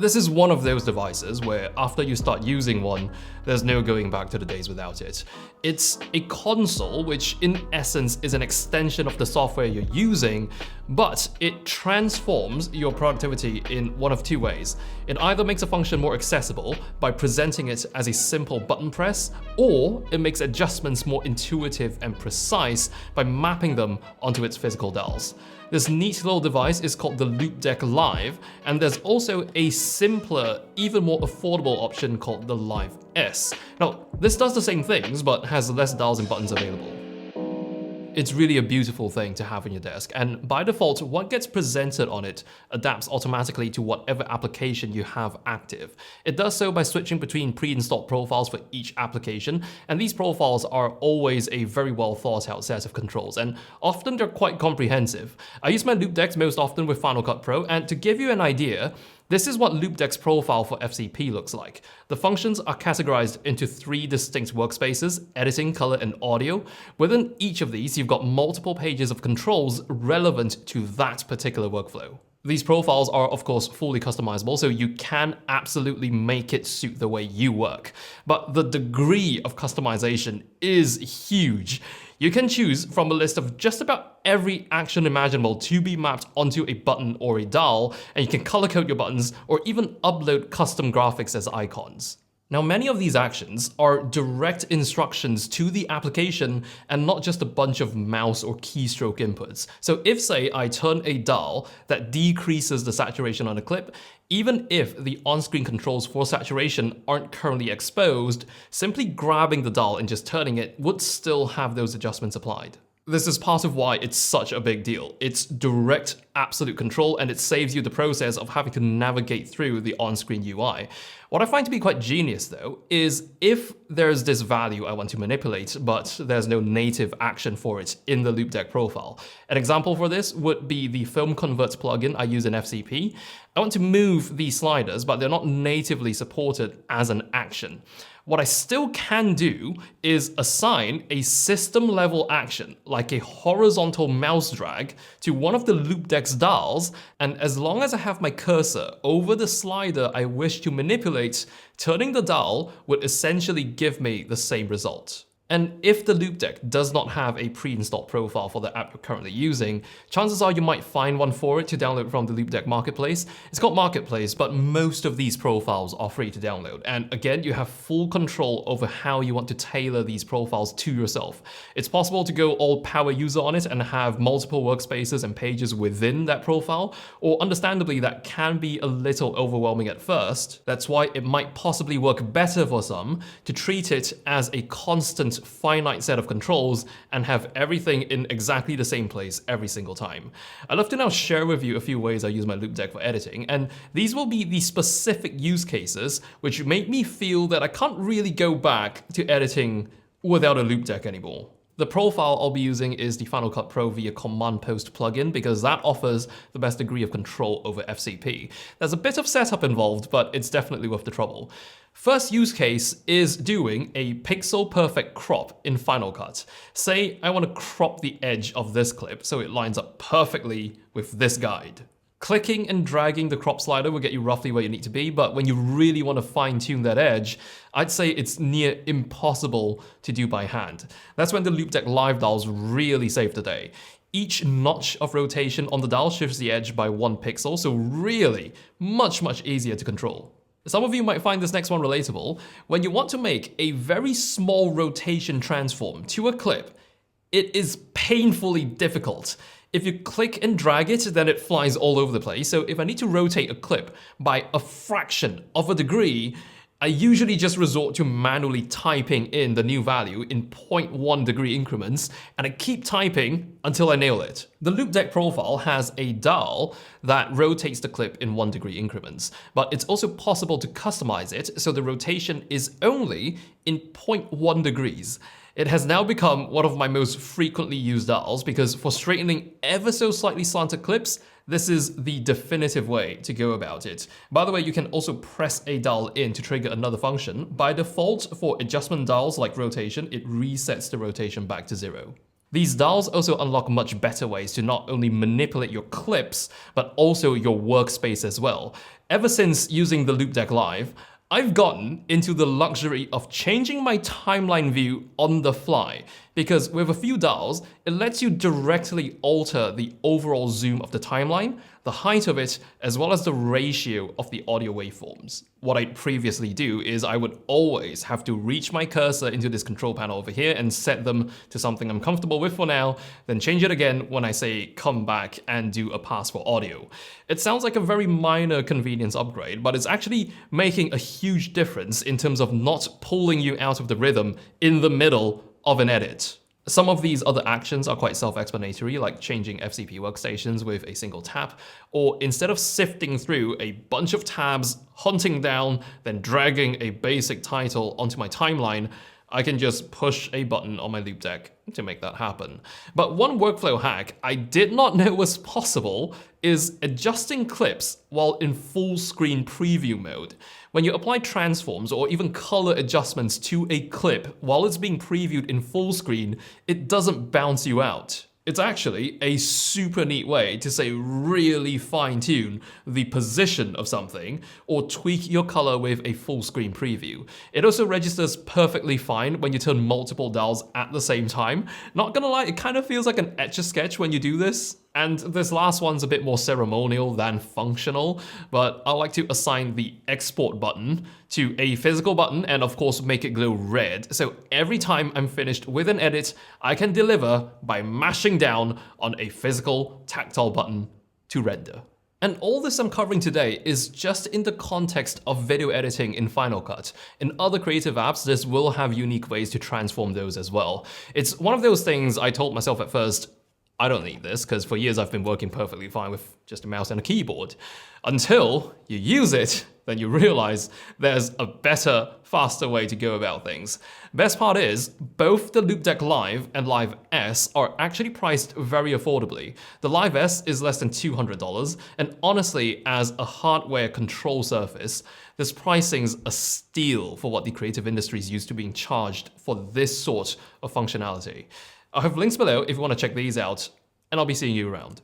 This is one of those devices where after you start using one, there's no going back to the days without it. It's a console, which in essence is an extension of the software you're using, but it transforms your productivity in one of two ways. It either makes a function more accessible by presenting it as a simple button press, or it makes adjustments more intuitive and precise by mapping them onto its physical dials. This neat little device is called the Loupedeck Live, and there's also a simpler, even more affordable option called the Live S. Now, this does the same things, but has less dials and buttons available. It's really a beautiful thing to have on your desk, and by default, what gets presented on it adapts automatically to whatever application you have active. It does so by switching between pre-installed profiles for each application, and these profiles are always a very well thought out set of controls, and often they're quite comprehensive. I use my Loupedecks most often with Final Cut Pro, and to give you an idea, this is what Loupedeck's profile for FCP looks like. The functions are categorized into 3 distinct workspaces: editing, color, and audio. Within each of these, you've got multiple pages of controls relevant to that particular workflow. These profiles are, of course, fully customizable, so you can absolutely make it suit the way you work. But the degree of customization is huge. You can choose from a list of just about every action imaginable to be mapped onto a button or a dial, and you can color code your buttons or even upload custom graphics as icons. Now, many of these actions are direct instructions to the application and not just a bunch of mouse or keystroke inputs. So if, say, I turn a dial that decreases the saturation on a clip, even if the on-screen controls for saturation aren't currently exposed, simply grabbing the dial and just turning it would still have those adjustments applied. This is part of why it's such a big deal. It's direct, absolute control, and it saves you the process of having to navigate through the on-screen UI. What I find to be quite genius, though, is if there's this value I want to manipulate, but there's no native action for it in the Loupedeck profile. An example for this would be the Film Converts plugin I use in FCP. I want to move these sliders, but they're not natively supported as an action. What I still can do is assign a system-level action, like a horizontal mouse drag, to one of the Loupedeck's dials, and as long as I have my cursor over the slider I wish to manipulate, turning the dial would essentially give me the same result. And if the Loupedeck does not have a pre-installed profile for the app you're currently using, chances are you might find one for it to download from the Loupedeck Marketplace. It's called Marketplace, but most of these profiles are free to download. And again, you have full control over how you want to tailor these profiles to yourself. It's possible to go all power user on it and have multiple workspaces and pages within that profile, or understandably, that can be a little overwhelming at first. That's why it might possibly work better for some to treat it as a constant finite set of controls and have everything in exactly the same place every single time. I'd love to now share with you a few ways I use my Loupedeck for editing, and these will be the specific use cases which make me feel that I can't really go back to editing without a Loupedeck anymore. The profile I'll be using is the Final Cut Pro via Command Post plugin because that offers the best degree of control over FCP. There's a bit of setup involved, but it's definitely worth the trouble. First use case is doing a pixel perfect crop in Final Cut. Say I want to crop the edge of this clip so it lines up perfectly with this guide. Clicking and dragging the crop slider will get you roughly where you need to be, but when you really want to fine-tune that edge, I'd say it's near impossible to do by hand. That's when the Loupedeck Live dials really save the day. Each notch of rotation on the dial shifts the edge by 1 pixel, so really much easier to control. Some of you might find this next one relatable. When you want to make a very small rotation transform to a clip, it is painfully difficult. If you click and drag it, then it flies all over the place. So if I need to rotate a clip by a fraction of a degree, I usually just resort to manually typing in the new value in 0.1 degree increments, and I keep typing until I nail it. The Loupedeck profile has a dial that rotates the clip in 1 degree increments, but it's also possible to customize it so the rotation is only in 0.1 degrees. It has now become one of my most frequently used dials because for straightening ever so slightly slanted clips, this is the definitive way to go about it. By the way, you can also press a dial in to trigger another function. By default, for adjustment dials like rotation, it resets the rotation back to 0. These dials also unlock much better ways to not only manipulate your clips, but also your workspace as well. Ever since using the Loupedeck Live, I've gotten into the luxury of changing my timeline view on the fly, because with a few dials, it lets you directly alter the overall zoom of the timeline, the height of it, as well as the ratio of the audio waveforms. What I'd previously do is I would always have to reach my cursor into this control panel over here and set them to something I'm comfortable with for now, then change it again when I say come back and do a pass for audio. It sounds like a very minor convenience upgrade, but it's actually making a huge difference in terms of not pulling you out of the rhythm in the middle of an edit. Some of these other actions are quite self-explanatory, like changing FCP workstations with a single tap, or instead of sifting through a bunch of tabs, hunting down, then dragging a basic title onto my timeline, I can just push a button on my Loupedeck to make that happen. But one workflow hack I did not know was possible is adjusting clips while in full screen preview mode. When you apply transforms or even color adjustments to a clip while it's being previewed in full screen, it doesn't bounce you out. It's actually a super neat way to, say, really fine-tune the position of something or tweak your color with a full screen preview. It also registers perfectly fine when you turn multiple dials at the same time. Not gonna lie, it kind of feels like an Etch-a-Sketch when you do this. And this last one's a bit more ceremonial than functional, but I like to assign the export button to a physical button and of course make it glow red. So every time I'm finished with an edit, I can deliver by mashing down on a physical tactile button to render. And all this I'm covering today is just in the context of video editing in Final Cut. In other creative apps, this will have unique ways to transform those as well. It's one of those things I told myself at first, I don't need this, because for years I've been working perfectly fine with just a mouse and a keyboard. Until you use it, then you realize there's a better, faster way to go about things. Best part is, both the Loupedeck Live and Live S are actually priced very affordably. The Live S is less than $200, and honestly, as a hardware control surface, this pricing's a steal for what the creative industry is used to being charged for this sort of functionality. I have links below if you want to check these out, and I'll be seeing you around.